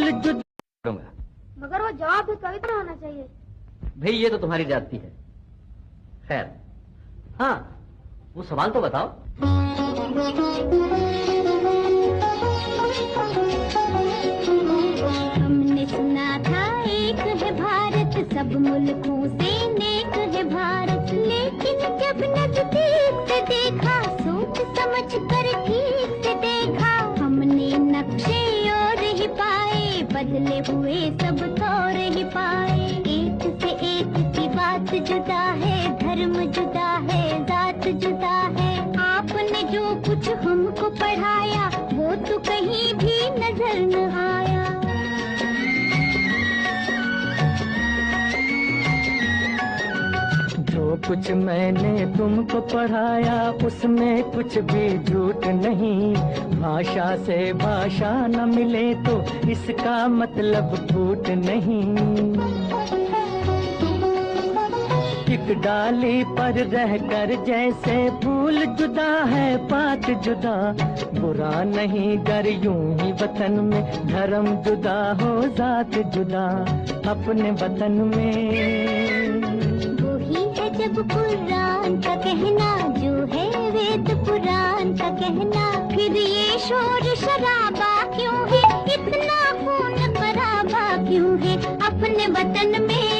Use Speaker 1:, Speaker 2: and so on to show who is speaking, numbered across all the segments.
Speaker 1: फूल जुदा।
Speaker 2: मगर वो जवाब भी कविता होना चाहिए।
Speaker 3: भाई ये तो तुम्हारी जाती है। खैर, हाँ वो सवाल तो बताओ।
Speaker 4: हमने सुना था एक है भारत, सब मुल्कों से नेक है भारत, लेकिन जब नजदीक से देखा, सोच समझ कर ठीक से देखा, हमने नक्शे और ही पाए, बदले हुए सब तौर ही पाए। एक से एक की बात जुदा है, धर्म जुदा है, जात जुदा है। आपने जो कुछ हमको पढ़ाया, वो तो कहीं भी नजर न आया।
Speaker 1: जो कुछ मैंने तुमको पढ़ाया, उसमें कुछ भी झूठ नहीं। भाषा से भाषा न मिले तो इसका मतलब फूट नहीं। एक डाली पर रहकर जैसे फूल जुदा है, पात जुदा। बुरा नहीं गर यूं ही वतन में धर्म जुदा हो, जात जुदा। अपने वतन में
Speaker 4: वही है जब कुरान का कहना, जो है वेद पुराण का कहना। फिर ये शोर शराबा क्यों है, इतना खून खराबा क्यों है अपने वतन में।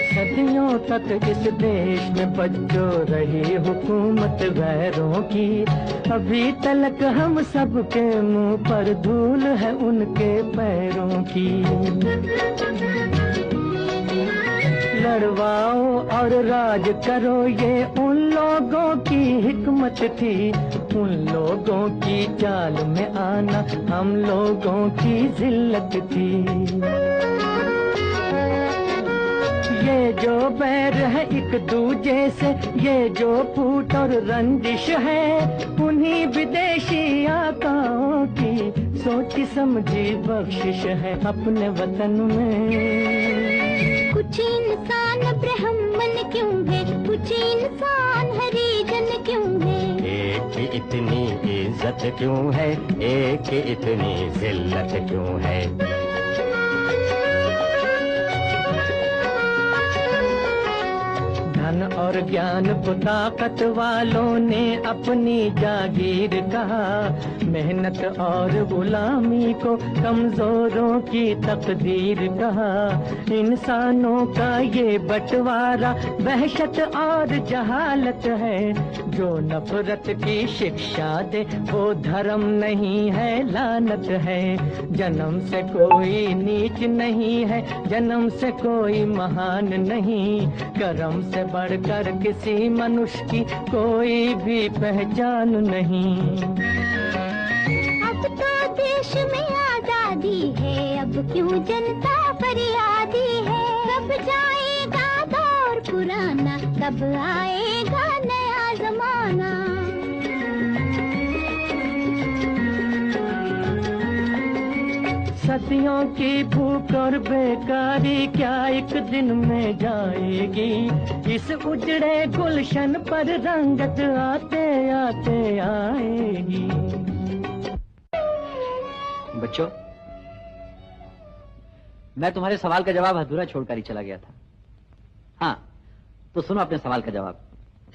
Speaker 1: सदियों तक इस देश में बच्चों रही हुकूमत गैरों की। अभी तलक हम सबके मुंह पर धूल है उनके पैरों की। लड़वाओ और राज करो, ये उन लोगों की हिकमत थी। उन लोगों की चाल में आना हम लोगों की जिल्लत थी। ये जो बैर है एक दूजे से, ये जो फूट और रंजिश है, उन्हीं विदेशी आकाओं की सोची समझी बख्शिश है अपने वतन में।
Speaker 4: कुछ इंसान ब्राह्मण क्यों है, कुछ इंसान हरिजन क्यों है।
Speaker 5: एक इतनी इज्जत क्यों है, एक इतनी जिल्लत क्यों है।
Speaker 1: धन और ज्ञान को ताकत वालों ने अपनी जागीर कहा। मेहनत और गुलामी को कमजोरों की तकदीर कहा। इंसानों का ये बंटवारा वहशत और जहालत है। जो नफरत की शिक्षा दे वो धर्म नहीं है, लानत है। जन्म से कोई नीच नहीं है, जन्म से कोई महान नहीं। कर्म से बढ़कर किसी मनुष्य की कोई भी पहचान नहीं।
Speaker 4: अब तो देश में आजादी है, अब क्यों जनता फरियादी है। कब जाएगा दौर पुराना, कब आएगा नया जमाना।
Speaker 1: सदियों की भूख और बेकारी क्या एक दिन में जाएगी। इस उजड़े गुलशन पर रंगत आते आते आएगी।
Speaker 3: बच्चों, मैं तुम्हारे सवाल का जवाब अधूरा छोड़कर ही चला गया था। हाँ, तो सुनो अपने सवाल का जवाब।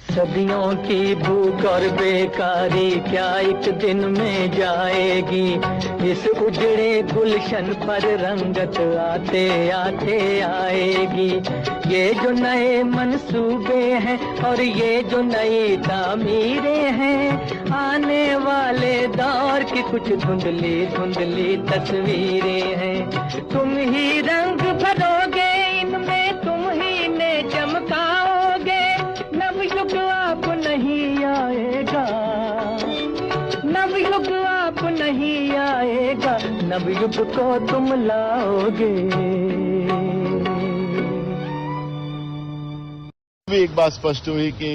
Speaker 1: सदियों की भूख और बेकारी क्या एक दिन में जाएगी। इस उजड़े गुलशन पर रंगत आते आते आएगी। ये जो नए मंसूबे हैं और ये जो नई तामीरें हैं, आने वाले दौर की कुछ धुंधली धुंधली तस्वीरें हैं। तुम ही रंग भरोगे इनमें, तुम ही ने चमकाओगे। नवयुग आप नहीं आएगा, नवयुग आप नहीं आएगा, नवयुग को तुम लाओगे।
Speaker 6: भी एक बात स्पष्ट हुई कि